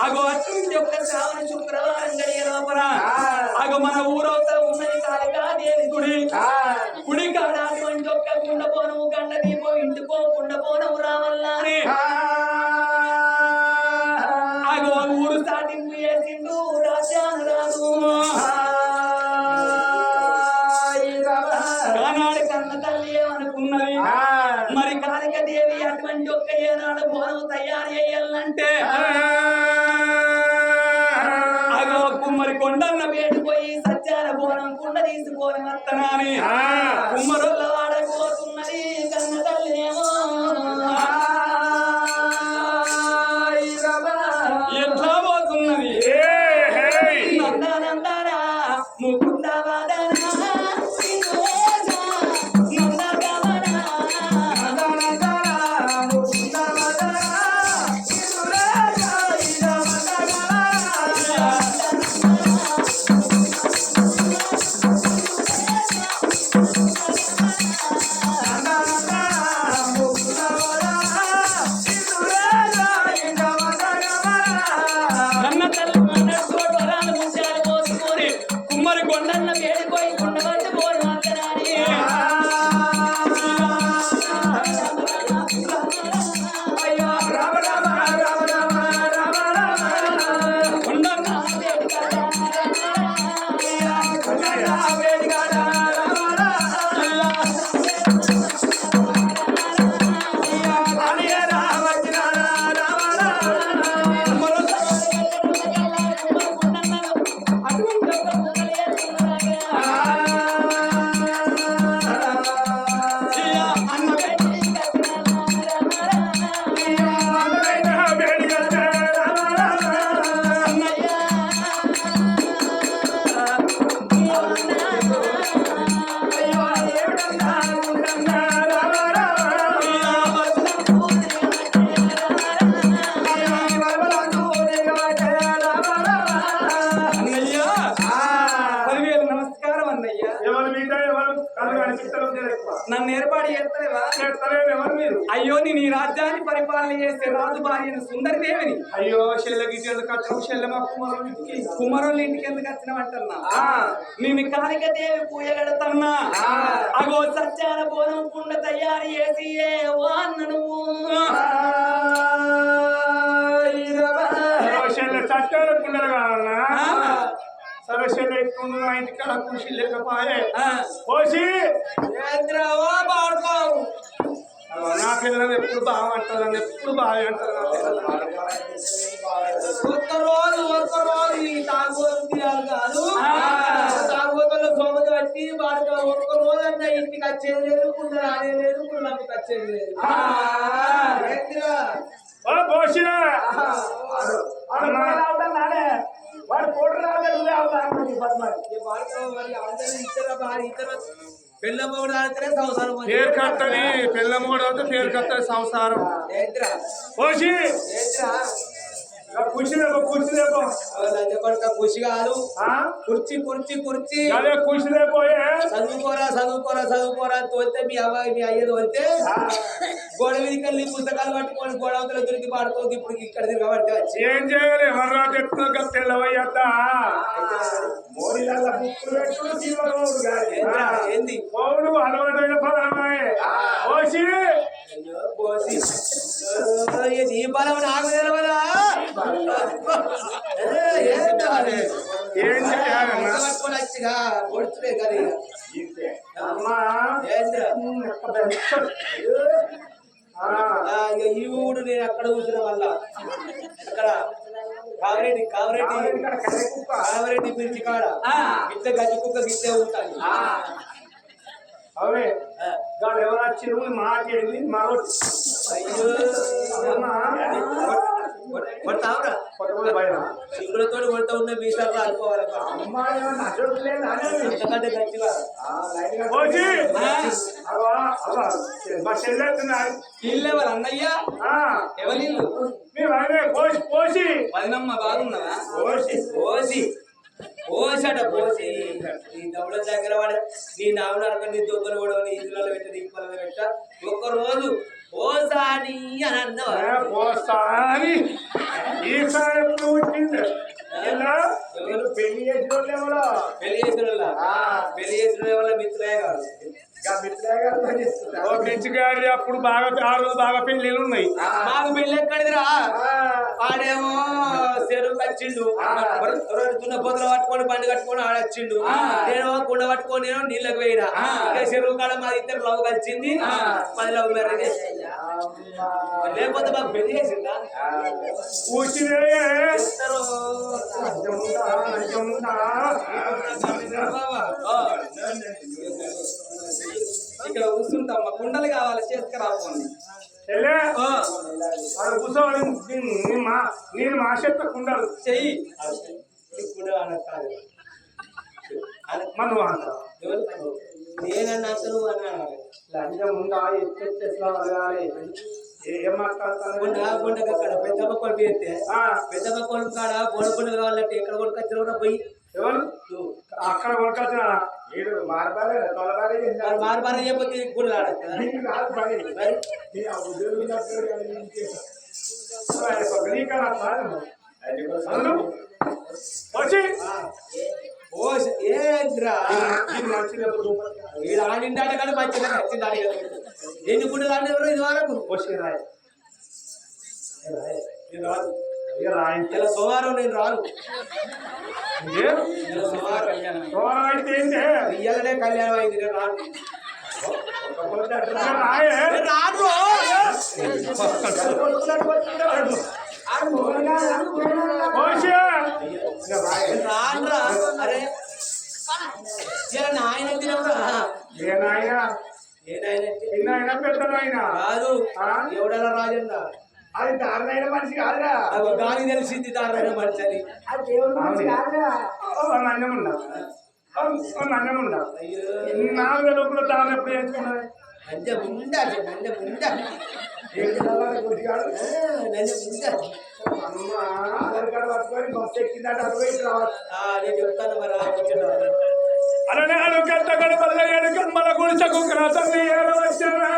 అగో అటువంటి ఒక్క శ్రావణ శుక్రవారం గడియ లోపల అగో మన ఊరవుతా ఉన్నది కాళికాదేవి గుడి గుడి కాడ అటువంటి ఒక్క కుండపోనము గండ దీపం ఇంటికో కుండపోనము రావాలని అగో ఊరు సాటింపు చేసిండు రాజ్యాను రాదు కానాడు కన్న తల్లి ఏమనుకున్నది మరి కాళికాదేవి అటువంటి ఒక్క ఏనాడు బోనం తయారు చేయాలంటే అగో కుమ్మరి కొండన్న వేడిపోయి సత్యాల బోనం కుండ తీసుకొని వత్తనాని కుమ్మరుల వాడకపోతున్నది కన్న తల్లి ఏమో ఎట్లా పోతున్నది నందనందనా ముకుంద వాదనా కొండన్న వేడిపోయి కొండవంటి పోరు మాత్రాని అయ్యో రామ రామ రామ రామ రామ రామ కొండన్న వేడిగాడ నన్ను ఏర్పాటు చేస్తారేవా? అయ్యో నేను ఈ రాజ్యాన్ని పరిపాలన చేసే రాజు భార్యను సుందరిదేవిని. అయ్యో చెల్లెకి కట్టడం చెల్లెమ కుమారుల ఇంటికి ఎందుకు వచ్చినవంటున్నా నేను కాళికాదేవి పూజ కడతన్నా అగో సత్యాల బోనం కుండ తయారు చేసి నువ్వు సత్యాల కుండలు కావాలన్నా సరస్వతి ఎక్కువ ఇంటికాడ కృషి లేకపోయే పోసి బాడుకోవు నా పిల్లలు ఎప్పుడు బాగా అంటారు ఎప్పుడు బాగా అంటారు ఒక్క రోజు ఈ తాగుబోతు తీయాలి కాదు తాగుబోతుల్లో సోమతి బట్టి బాడుకో ఒక్క రోజు అంటే ఇంటికి వచ్చేది లేదు కుండ రానే లేదు కుండకి వచ్చేది లేదు పోసినా వాడు కోట పెళ్ళమూడు ఆడితేనే సంసారం పేరు కట్టని పెళ్ళమూడు అవుతే పేరు కట్టని సంసారం పోసి కుర్చీ లేపో కుర్చీ కాదు కుర్చీ కుర్చీ కుర్చీ కుర్చీ లేపోయే చదువుకోరా తోస్తే మీ అబ్బాయి మీ అయ్యేది వస్తే గోడ మీదకి వెళ్ళి పుస్తకాలు పట్టుకొని గోడ అవతల దొరికి పాడుకోకి ఇప్పుడు ఇక్కడ తిరగబడితే ఏం చేయాలి ఎవర్రా చెప్తున్నా తెల్లవయ్యా ఏంది పౌడు అలవాటైన పదమాయే పోసి ఈ బలం నాకు తెలవదా ఏం చేయాలన్నా పొడుచుడే కదా ఈ ఊడు నేను అక్కడ చూసిన వల్ల అక్కడ కావరెడ్డి పిలిచి కాడ గిట్ల గజ్జి కుక్క గిట్లే ఉంటాను అవే ఎవరు వచ్చి మాట్లాడింది మరో సింగులతో కొడతా ఉన్న మీసాలు అనుకోవాలి గట్టిగా ఇల్లెవరు అన్నయ్య ఎవరిల్లు పోసి పదినమ్మ బాగున్నదా పోసాట పోసి నీ దౌడ దగ్గర వాడు నీ నావుడు అనుకుని నీ దొంగలు కూడా నీ ఇందులో పెట్ట నీ పొలం పెట్ట ఒక్క రోజు ఓసారి అని అన్నవా ఓసారి ఈసారి ఎప్పుడు వచ్చింది ఇలా పెళ్లి చేసిన పెళ్లి చేసిన వాళ్ళ మిత్రులే కాదు పిచ్చిగాడి అప్పుడు బాగా ఆ రోజు బాగా పెళ్లిళ్ళు ఉన్నాయి. మాకు పెళ్లి ఎక్కడిదిరా ఆడేమో చెరువు వచ్చిండు దున్న పొద్దులు పట్టుకొని బండి కట్టుకొని ఆడొచ్చిండు నేను కుండ పట్టుకొని నేను నీళ్ళకి పోయినా చెరువు కాడ మా ఇద్దరు లవ్ కలిసింది మాది లవ్ మ్యారేజ్ లేకపోతే మాకు పెళ్లి చేసిందా ఇక్కడ కూర్చుంటాం మా కుండలు కావాలి చేసుకురాపోండి కూర్చోవాలి నేను మా చేత కుండలు చెయ్యి మనం నేనన్నా అసలు లంచం ఉందా ఏం మాట్లాడతాను అక్కడ పెద్దమ్మ కొడుకు అయితే పెద్దమ్మ కొడుకు కాడ బోనకుండలు కావాలంటే ఎక్కడ కొడుకొచ్చిన కూడా పోయి ఎవరు అక్కడ కొడుకొచ్చిన మారు చెప్పి గుళ్ళు ఆడతారు ఆడిందాట కానీ మంచిగా నచ్చింది ఎన్ని గుడ్డలు ఆడినెవరు ఇది వరకు ఇలా సోమవారం నేను రాను ఇయ్యాలనే కళ్యాణం అయింది నేను రాను రానురా అరే ఆయన కాదు ఎవడన్నా రాజన్న అది దారుణైన మనిషి కాదురా గాలి తెలిసింది దారుణైన మనిషి అని అన్నముండా నాలుగు లోపల దాని ఎప్పుడు వేసుకున్నది ఆధార్ కార్డు పట్టుకొని బస్సు ఎక్కిందంటే చెప్తాను మరి అలానే అడుగంట గడపల్ల ఎడుకమ్మల గుడిసెకు తల్లి వచ్చారా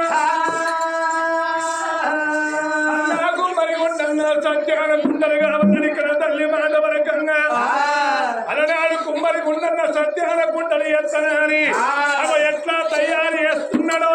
మరి ఉండగా సత్యాన కుండలు గడవని ఇక్కడ తల్లి మాధవరకంగా అలనాడు కుమ్మరి గుండన్న సత్యాన కుండలు ఎత్తనని అవి ఎట్లా తయారు చేస్తున్నాడో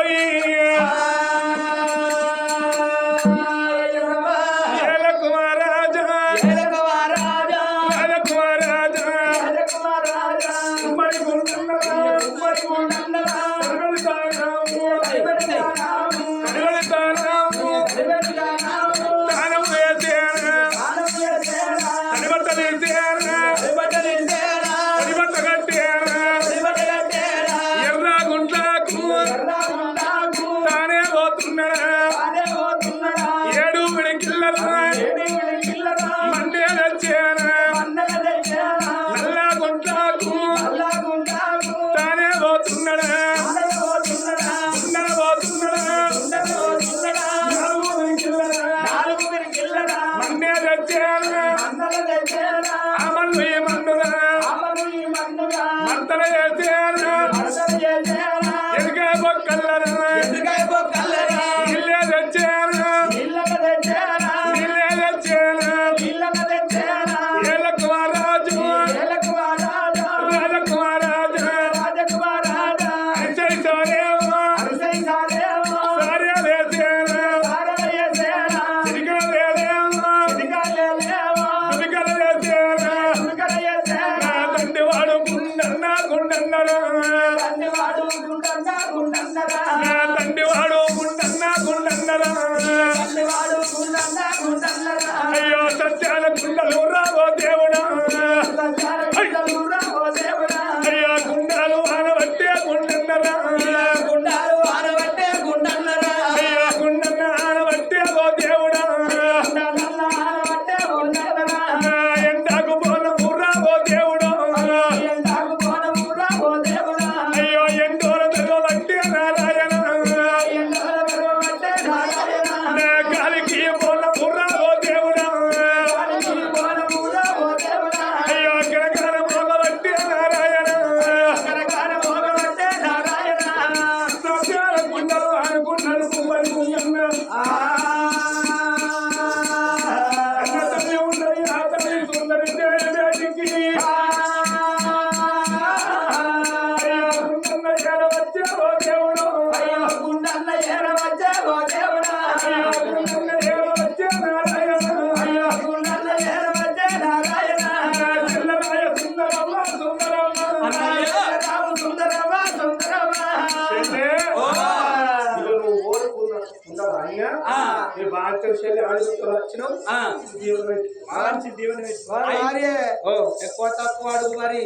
మంచి దీవెన పెట్టు. భార్య ఓ ఎక్కువ తక్కువ అడుగు మరి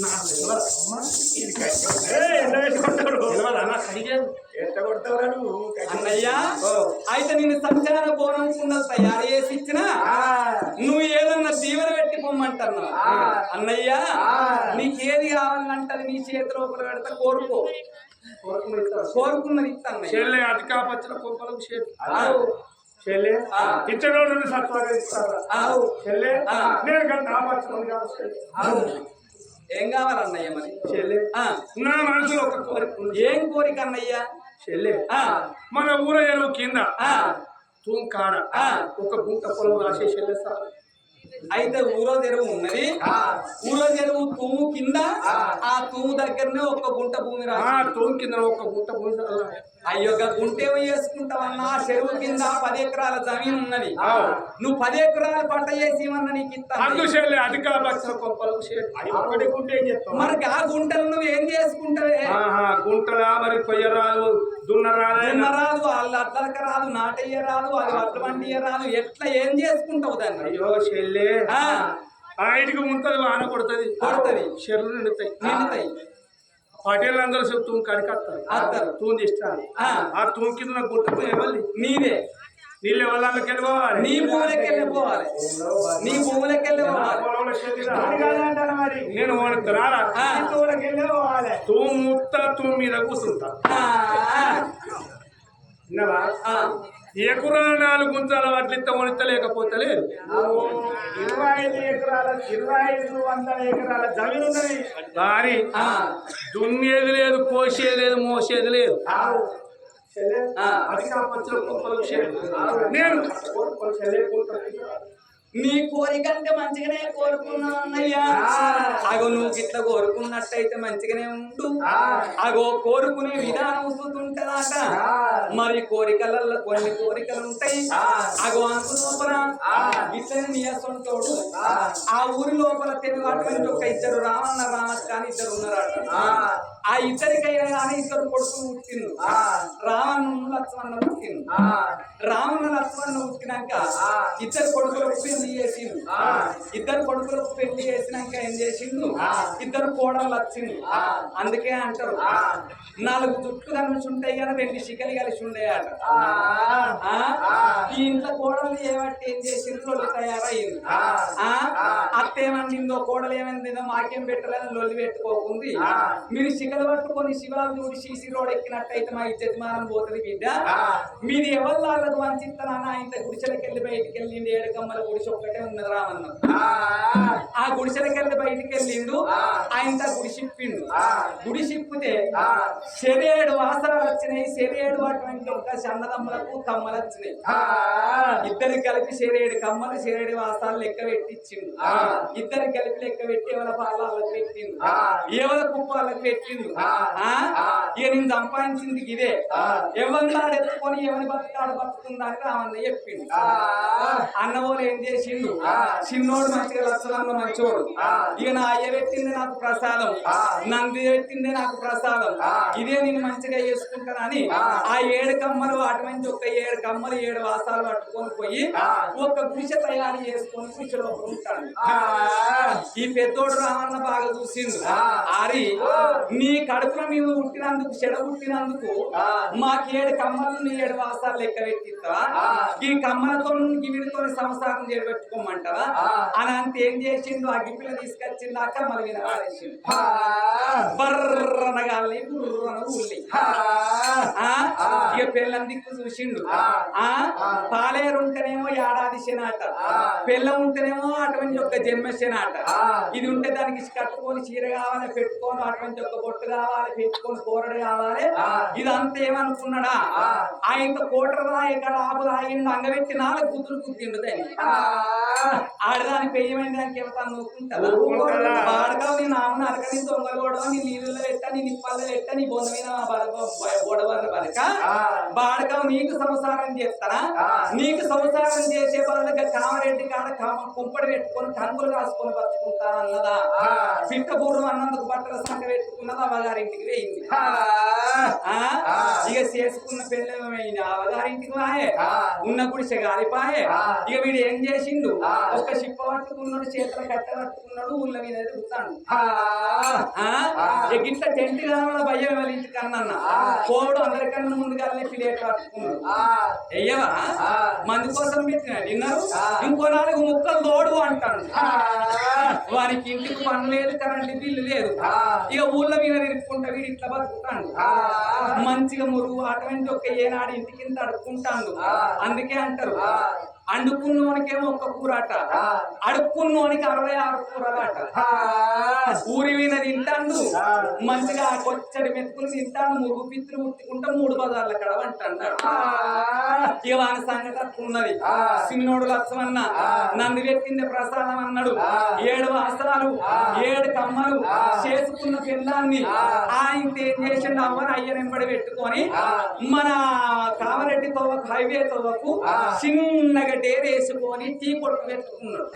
నాకు తెలియదు అమ్మా. ఇది కష్టం. ఎంత పెట్టుకుంటాడు తెలియదు అన్న కడిగాను ఎంత కొడతావురా నువ్వు అన్నయ్య ఓ. అయితే నేను సంచార బోనం కుండలు తయారు చేసి ఇచ్చిన నువ్వు ఏదన్నా దీవెన పెట్టి పొమ్మంటున్నావు అన్నయ్య నీకేది కావాలంటే నీ చేతి లోపల పెడతా కోరుకో కోరుకున్నది ఇస్తా అన్నయ్య చెల్లె అటికా పచ్చల కొంపలకు చెల్లె ఇచ్చగోడు సత్వాగా ఇస్తారా చెల్లె నేను కానీ నా పచ్చలు కాదు ఏం కావాలన్నయ్య మరి చెల్లె నా మనసులో ఒక కోరిక ఉంది. ఏం కోరిక అన్నయ్య చెల్లె మన ఊర ఎరువు కింద తూంకాడ ఒక గుంట పొలం రాసే చెల్లె సార్ అయితే ఊరో చెరువు ఉన్నది ఊరో చెరువు తూము కింద ఆ తూము దగ్గరనే ఒక గుంట భూమి రా తూము కింద ఒక గుంట భూమి అయ్యో గుంట ఏమో చేసుకుంటావన్నా చెరువు కింద 10 ఎకరాల జమీన్ ఉన్నది నువ్వు 10 ఎకరాల పంట చేసి ఇవన్న నీకు ఇస్తాను అధిక పక్షల కొంపలకు మరి ఆ గుంటలు నువ్వు ఏం చేసుకుంటావే గుంటలా మరి కొయ్యరాదు దున్నరాదు వాళ్ళు అట్లక రాదు నాటయ్య రాదు అది వడ్ల వండియ రాదు ఎట్లా ఏం చేసుకుంటావు దాన్ని అయ్యో చెల్లె ఆయనకి ముంతది వాన కొడుతుంది చెర్లు నిండుతాయి పటేళ్ళు అందరూ తూము కడికత్తారు తూము తీస్తారు ఆ తూము కింద గుంట పోయేవాళ్ళు నీదే నీళ్ళు ఎవరికి వెళ్ళిపోవాలి నీ భూములకి వెళ్ళిపోవాలి నీ భూములకి వెళ్ళిపోవాలి నేను తూము ముత్త తూము మీద కూర్చుంటా విన్నావా ఎకరా 4 గుంజాల వాటి వణితలేకపోతే లేదు 25 ఎకరాల 2500 ఎకరాల జమీన్ ఉన్నది కానీ దున్నేది లేదు కోసేది లేదు మోసేది లేదు నేను నీ కోరికంటే మంచిగానే కోరుకున్నావు అన్నయ్యా అగో నువ్వు గిట్ల కోరుకున్నట్టయితే మంచిగానే ఉండు అగో కోరుకునే విధానం ఉంటుందట మరి కోరికలలో కొన్ని కోరికలు ఉంటాయి అగో అందు లోపల ఇట్లనే నియసంతోడు ఆ ఊరి లోపల తెలుగు అటువంటి ఒక ఇద్దరు రావణ రామత్ కానీ ఇద్దరు ఉన్నారట ఆ ఇద్దరికైనా కానీ ఇద్దరు కొడుకులు పుట్టిండు రావణ లక్ష్మణ పుట్టిండు రావణ లక్ష్మణ పుట్టినాక ఇద్దరు కొడుకులకు పెళ్లి చేసిండు ఇద్దరు కొడుకులకు పెళ్లి చేసినాక ఏం చేసిండు ఇద్దరు కోడలు వచ్చిండు అందుకే అంటారు 4 జుట్లు కలిసి ఉంటాయి కానీ 2 శిఖలు కలిసి ఉండేయట ఈ ఇంట్లో కోడలు ఏమంటే ఏం చేసిండు లొల్లి తయారయ్యింది అత్తేమండిందో కోడలు ఏమైందో మాకేం పెట్టలేదని లొల్లి పెట్టుకోకుంది మీరు శిఖలు పట్టుకొని శివాలు చూడి సీసీ రోడ్ ఎక్కినట్టయితే మా ఇజ్జత్ మానం పోతుంది బిడ్డ మీరు ఎవరు వాళ్ళకు వంచిస్తానన్నా ఇంత గుడిసెలకి వెళ్ళి బయటికి వెళ్ళిండి 7 కమ్మల గుడిసె ఒక్కటే ఉన్నది రామన్న ఆ గుడిసెలకి వెళ్ళి బయటికి వెళ్ళిండు ఆయన గుడిసిప్పిండు గుడిసిప్పితే 7 వాసనలు వచ్చినాయి 7 అటువంటి ఒక అన్నదమ్మలకు కమ్మలు వచ్చినాయి ఇద్దరికి కలిపి 7 కమ్మలు 7 వాసాలు లెక్క పెట్టించిండు ఇద్దరికి కలిపి లెక్క పెట్టి ఎవరి పాలకు పెట్టిండు ఎవరి కుప్పాలకు పెట్టిండు ఇక నేను సంపాదించింది ఇదే ఎవరినాడు ఎత్తుకొని ఎవరి బతుకాడు బతుకుందని రామన్న చెప్పిండు అన్నవాళ్ళు ఏం చేసిండు చిన్నోడు మంచిగా లక్షణంలో మంచోడు ఇక నా అయ్య పెట్టింది నాకు ప్రసాదం నంది పెట్టిందే నాకు ప్రసాదం ఇదే నేను మంచిగా చేసుకుంటానని ఆ 7 కమ్మలు అటువంటి ఒక 7 కమ్మలు 7 వాసాలు పట్టుకొని పోయి ఒక గుడిసె తయారు చేసుకొని గుడిసెలో ఉంటాడు ఈ పెద్దోడు రామన్న బాగా చూసిండు ఆరి నీ కడుపులో మేము పుట్టినందుకు చెడ పుట్టినందుకు మాకు 7 కమ్మలు నీ 7 వాసాలు లెక్క పెట్టిస్తా ఈ కమ్మలతో వీడితో సంసారం చేయబెట్టుకోమంటావా అని అంత ఏం చేసిండు ఆ గిప్పిల తీసుకొచ్చిందాక మళ్ళీ వినవాడేసిండు బర్రనగాలి బుర్రన ఉల్లి ఇక పిల్లని దిక్కు చూసిండు పాలేరు ఉంటేనేమో ఏడాది శనాట పిల్లం ఉంటేనేమో అటువంటి ఒక జన్మ శనాట ఇది ఉంటే దానికి కట్టుకొని చీర కావాలి పెట్టుకొని అటువంటి ఒక బొట్టు కావాలి పెట్టుకొని కూరడు కావాలి ఇదంతా ఏమనుకున్నాడా ఆయనతో కోటరా ఇక్కడ ఆపు తాగిండు అంగబెట్టి 4 కూతురు కుట్టిండు దాన్ని ఆడదాని పెయ్యమైన దానికి ఎవరు నూకుంటారా వాడకావు నీ నాన్న అరక నీ దొంగలోడవ నీ నీళ్ళలో పెట్టా నీ నిప్పల్లో పెట్టా నీ బొందమైన బొడవర్ర బలక బాడకావు నీకు సంసారం చేస్తారా నీకు సంసారం చేసే బాధగా కామరెడ్డి కాడ కుంపడి పెట్టుకొని కనుగోలు కాసుకొని బతుకుంటా అన్నదా పిట్ట పూర్వం అన్నందుకు బట్టల సంఖ పెట్టుకున్నదా అవగారింటికి వేయింది ఇక చేసుకున్న పెళ్ళమైంది అవగారింటికి వాయే ఉన్న గుడిసె గాలిపాయే ఇక వీడు ఏం చేసిండు ఒక చిప్ప పట్టుకున్నాడు చేతులు కట్ట పట్టుకున్నాడు ఊళ్ళ మీద ఎదుగుతాడు గిట్ల టెంట్ కావాల భయం వాళ్ళ ఇంటికి అన్న కోడు అందరికన్నా ముందుగా ప్లేట్ పట్టుకున్నాడు అయ్యవా మంది కోసం పెట్టిన డిన్నరు ఇంకో 4 ముక్కలు తోడు అంటాడు వారికి ఇంటికి పని లేదు కరెంట్ బిల్లు లేదు ఇక ఊళ్ళ మీద తిరుక్కుంటా వీడు ఇట్లా బతుకుతాడు మంచిగా మురుగు అటువంటి ఒక ఏనాడు ఇంటికి అడుక్కుంటాడు అందుకే అంటారు అండుకున్నోనికేమో 1 కూరట అడుక్కున్నోనికి 66 కూరలాట ఊరి మీద తింటాడు మంచిగా కొచ్చడి మెతుకులు తింటాడు మురుగు పిత్తులు ముట్టుకుంటా 3 బజార్ల కడ అంటాడు ఇక వాని సంగతి అట్లున్నది సిన్నోడు లక్ష్మన్న నంది పెట్టింది ప్రసాదం అన్నాడు 7 వాసనాలు 7 కమ్మలు చేసుకున్న పిల్లాన్ని ఆయన ఏం చేసిండు అవ్వని అయ్యనెంబడి పెట్టుకొని మన కామరెడ్డి తోవకు హైవే తోవకు చిన్నగా డేర్ వేసుకొని టీ కొట్టు పెట్టుకున్నాడు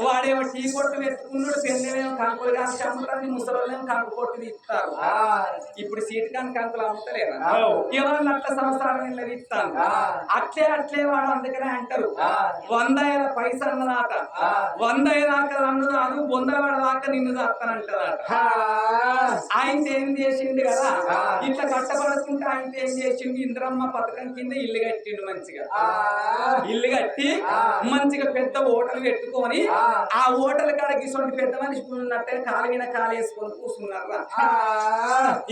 వాడేమో టీ కొట్టు పెట్టుకున్నాడు పెళ్ళేమో కంకులు కాసి అమ్ముతారు ముసలోళ్ళేమో కంకు కొట్టు తీస్తారు ఇప్పుడు సీటు కాని కంకులు అమ్ముతలేరా ఎవరన్నా అట్లా సంవత్సరాలు నిలదీస్తాను అట్లే వాడు అందుకనే అంటారు 100 ఏళ్ళ పైస అన్నదాట 100 దాకా అన్నదాను 100 వాడ దాకా నిన్ను చేస్తానంటదాట ఆయన ఏం చేసిండు కదా ఇట్లా కట్టబడుకుంటే ఆయన ఏం చేసిండు ఇంద్రమ్మ పథకం కింద ఇల్లు కట్టిండు మంచిగా ఇల్లు కట్టి మంచిగా పెద్ద హోటల్ పెట్టుకొని ఆ హోటల్ కాడ గిసొంటి పెద్ద మనిషి ఉన్నట్టే కాలు మీద కాలు వేసుకొని కూర్చున్నారా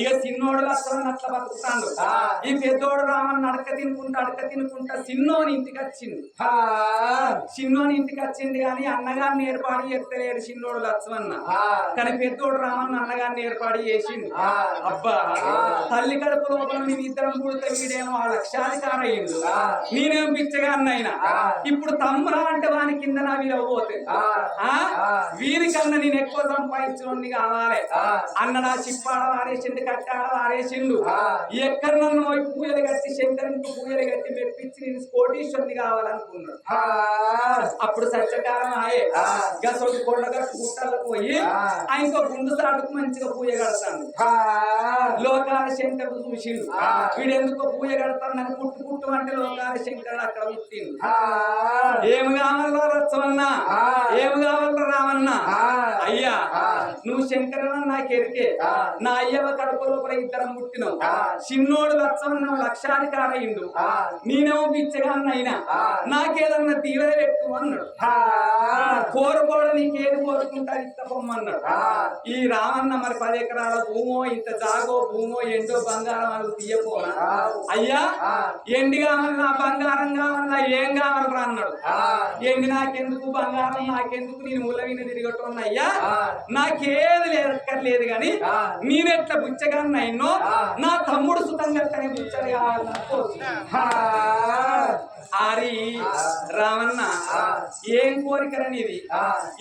ఇక చిన్నోడు అసలు అట్లా బతుకుతాడు ఈ పెద్దోడు రామని అడక తినుకుంటా చిన్నోని ఇంటికి వచ్చింది కానీ అన్నగారిని ఏర్పాటు చేస్తలేడు చిన్నోడు లక్ష్మన్న కానీ పెద్దోడు రామన్న అన్నగారిని ఏర్పాటు చేసిండు అబ్బా తల్లి కడుపు లోపల నేను ఇద్దరం పుడితే వీడేమో 1 లక్షాధికారయ్యిండు నేనేం పిచ్చగా అన్నైనా ఇప్పుడు తమ్మురా అంటే వాని కింద నా వీరు అవ్వబోతే వీరికన్నా నేను ఎక్కువ సంపాదించుకోండి కావాలి అన్నడా చిప్పాడ వారేసిండు కట్టాడ వారేసిండు ఎక్కడ నన్ను పూజలు కట్టి శంకరునికి పూజలు కట్టి మెప్పించి నేను కోటీశ్వరుని కావాలనుకున్నాడు అప్పుడు సత్యకాలం ఆయే గసోటి కొండగట్టు గుట్టలకు పోయి ఆయనకో గుండు సాటుకు మంచిగా పూజ కడతాడు లోకాల శంకరుడు చూసిండు వీడెందుకో పూజ కడతాడు నన్ను పుట్టు అంటే లోకాల శంకరుడు అక్కడ పుట్టిండు ఏమి కావాలో రచ్చవన్నా ఏమి కావాలో రామన్న అయ్యా నువ్వు శంకరన్న నాకు ఎరికే నా అయ్యవ కడుపు లోపల ఇద్దరం పుట్టినావు చిన్నోడు లచ్చవన్న 1 లక్షాధికారయ్యిండు నేనేమో పిచ్చగాన్నైనా నాకేదన్నా తీవ్ర పెట్టు అన్నాడు కోరుకోవడం నీకేది కోరుకుంటా ఇత్తపమ్మన్నాడు ఈ రామన్న మరి 10 ఎకరాల భూమో ఇంత జాగో భూమో ఎండో బంగారం వాళ్ళు తీయపోనా అయ్యా ఎండి కావాలన్నా బంగారం కావాలన్నా ఏం కావాలరా అన్నాడు ఎండి నాకెందుకు బంగారం నాకెందుకు నేను మూల మీద తిరగటం అయ్యా నాకేది లేదక్కర్లేదు గాని నేనెట్లా బుచ్చగాన్ని అయినో నా తమ్ముడు సుతంగా బుచ్చగా కావాలన్నా ఆరి రామన్న ఏం కోరికరని ఇది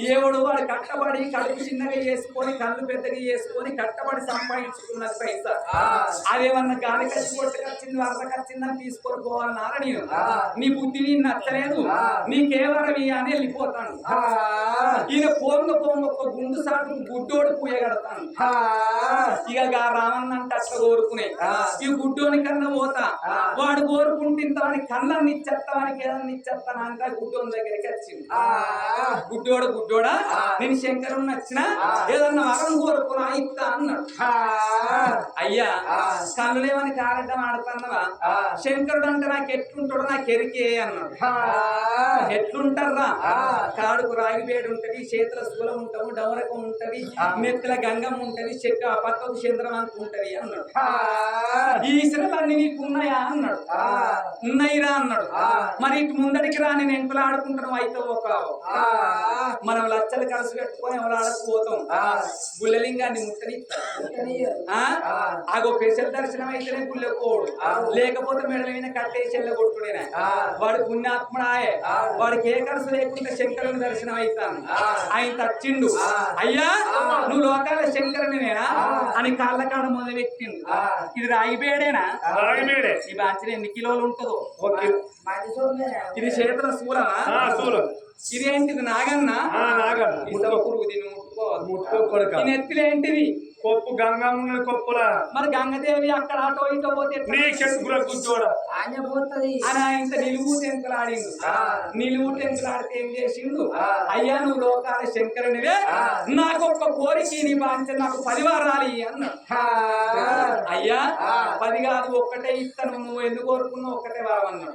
ఏవడు వాడు కట్టబడి కడుపు చిన్నగా చేసుకొని కళ్ళు పెద్దగా చేసుకొని కట్టబడి సంపాదించుకున్నది పైసా అదేమన్నా గాలి కచ్చి కొట్టుకొచ్చింది వరదకొచ్చిందని తీసుకొని పోవాలన్నారా నేను నీ బుద్ధి నేను నచ్చలేదు నీకేవరవి అని వెళ్ళిపోతాను ఈయన పొంగ ఒక గుండు సాటు గుడ్డోడు పూయ కడతాను ఇక రామన్న అంటే అట్లా కోరుకునే ఈ గుడ్డోని కన్నా పోతా వాడు కోరుకుంటే వానికి కళ్ళని ఇచ్చేస్తానికి ఏదన్నా ఇచ్చేస్తాను అంటే గుడ్డోని దగ్గరికి వచ్చింది గుడ్డోడా నేను శంకరుని నచ్చిన ఏదన్నా వరం కోరుకున్నా ఇస్తా అన్నాడు అయ్యా కళ్ళులేమని కారడ్డం ఆడుతున్నావా శంకరుడు అంటే నాకు ఎట్లుంటాడో నాకు ఎరికే అన్నాడు ఎట్లుంటారా కాడుకు రాగివేడు ఉంటది చేతుల శూలం ఉంటాము డవరకం ఉంటది నెత్తుల గంగం ఉంటది చెట్టు ఆ పక్కకు చంద్రవంత ఉంటది అన్నాడు ఈ ఈశ్వరాలన్నీ నీకు ఉన్నాయా అన్నాడు ఉన్నాయిరా అన్నాడు మరి ఇటు ముందడికి రా నేను ఎంకులు ఆడుకుంటాను అయితే ఒక మనం లచ్చలు ఖర్చు పెట్టుకొని ఎవరు ఆడకపోతాం గుళ్ళలింగాన్ని ముట్టని ఆగో స్పెషల్ దర్శనం అయితేనే గుళ్ళెపోడు లేకపోతే మెడల మీద కట్టేసి వెళ్ళగొట్టుడేనా వాడు పుణ్యాత్ముడాయే వాడికి ఏ ఖర్చు లేకుండా శంకరుని దర్శనం అవుతాను ఆయన తచ్చిండు అయ్యా నువ్వు లోకాల శంకరునినేనా అని కాళ్ళ కాడ మొదలు పెట్టిండు ఇది రాగిబేడేనా ఈ బాంచిన ఎన్ని కిలోలు ఉంటుందో ఇది చేతుల సూలమా ఇదేంటిది నాగన్న పురుగు దీన్ని ముట్టుకోవాలి ఎత్తులేంటిది కొప్పు గంగమ్మ కొప్పులా మరి గంగదేవి అక్కడ ఆటో ఇటో పోతే అని ఇంత నిలువు టెంకులాడిండు నిలువు టెంకులాడితే ఏం చేసిండు అయ్యా నువ్వు లోకాల శంకరునివే నాకు ఒక్క కోరిక నీ బాంచ నాకు 10 వారాలు అన్నాడు అయ్యా 10 కాదు ఒక్కటే ఇస్తాను నువ్వు ఎందుకు కోరుకున్నావు ఒక్కటే వారం అన్నాడు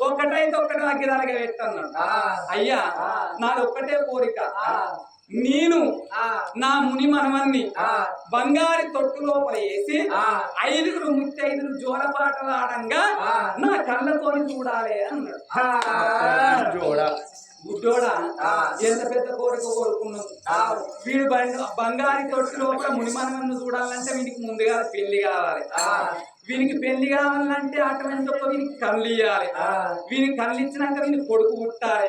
ఒక్కటైతే ఒక్కటే అగ్గిదాలుగా పెట్టన్నాడు అయ్యా నాది ఒక్కటే కోరిక నేను నా ముని మనవన్ని బంగారు తొట్టు లోపల వేసి 5 ముత్తైదులు జోలపాటలు ఆడంగా నా కళ్ళతోని చూడాలి అన్నాడు గుడ్డోడా ఎంత పెద్ద కోరిక కోరుకున్నావు వీడు బంగారు తొట్టు లోపల ముని మనవన్ని చూడాలంటే వీడికి ముందుగా పెళ్లి కావాలి వీనికి పెళ్లి కావాలంటే అటువంటి వీనికి కళ్ళు ఇయ్యాలి వీనికి కళ్ళు ఇచ్చినాక వీనికి కొడుకు పుట్టాలి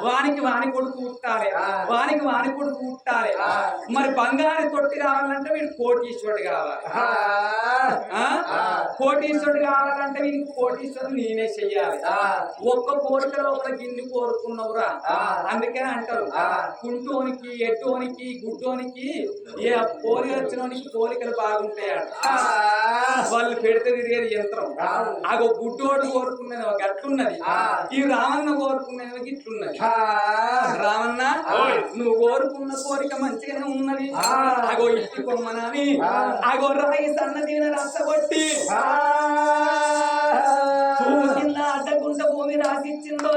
వానికి వాని కొడుకు పుట్టాలి వానికి వాని కొడుకు పుట్టాలి మరి బంగారు తొట్టి కావాలంటే వీడికి కోటీశ్వరుడు కావాలి కోటీశ్వరుడు కావాలంటే వీనికి కోటీశ్వరుడు నేనే చెయ్యాలి ఒక్క కోరిక లోపల గిన్ని కోరుకున్నవురా అందుకనే అంటారు కుంటోనికి ఎట్టోనికి గుడ్డోనికి ఏ కోరిక వచ్చినోనికి కోరికలు బాగుంటాయట వాళ్ళు పెడితే తిరిగేది యంత్రం ఆగో గుడ్డోడు కోరుకున్నది ఒక గట్లున్నది ఈ రామన్న కోరుకున్నది గిట్లున్నది రామన్న నువ్వు కోరుకున్న కోరిక మంచిగానే ఉన్నది ఆగో ఇట్టి కొమ్మనని ఆగో రాయి సన్నదిన రచ్చగొట్టి కింద అడ్డగుంట భూమి రాసిచ్చిందో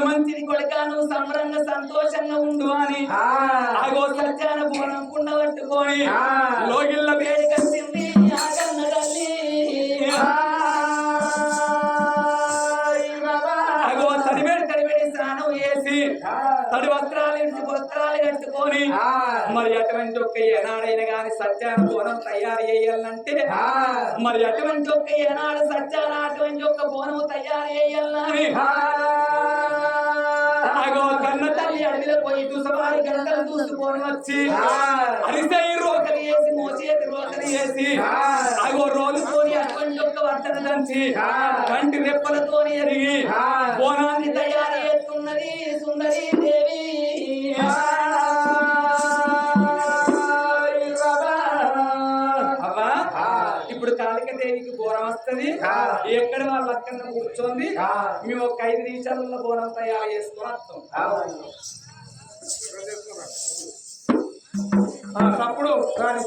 మంచిది కొడుక నువ్వు సంబరంగా సంతోషంగా ఉండు అని ఆగో సత్యాన బోనం కుండ పట్టుకొని లోగిళ్ళ వేడి కలిసింది ఆగన్న తల్లి ఆగో తడివేడి స్నానం చేసి తడి వస్త్రాలు ఇచ్చి వస్త్రాలు కట్టుకొని మరి అటువంటి ఒక్క ఏనాడైనా గాని సత్యాన బోనం తయారు చేయాలంటే మరి అటువంటి ఒక్క ఏనాడు సత్యాన అటువంటి ఒక్క బోనం తయారు చేయాలని అగో కన్న తల్లి అడవిలో పోయి దుసవారి గంటలు దూసుకొని వచ్చి అరిసై రోకలి వేసి మోసేది రోకలి వేసి అగో రోలుతోని అటువంటి ఒక్క వర్తన దంచి కంటి రెప్పలతోని ఎరిగి బోనాన్ని తయారు చేస్తున్నది సుందరి దేవి ఇప్పుడు కాళికాదేవికి బోనం వస్తుంది ఎక్కడ వాళ్ళ అక్కడ కూర్చోంది మేము ఒక 5 నిమిషాలలో బోనం తయారు చేసుకొని వస్తాం అప్పుడు కానీ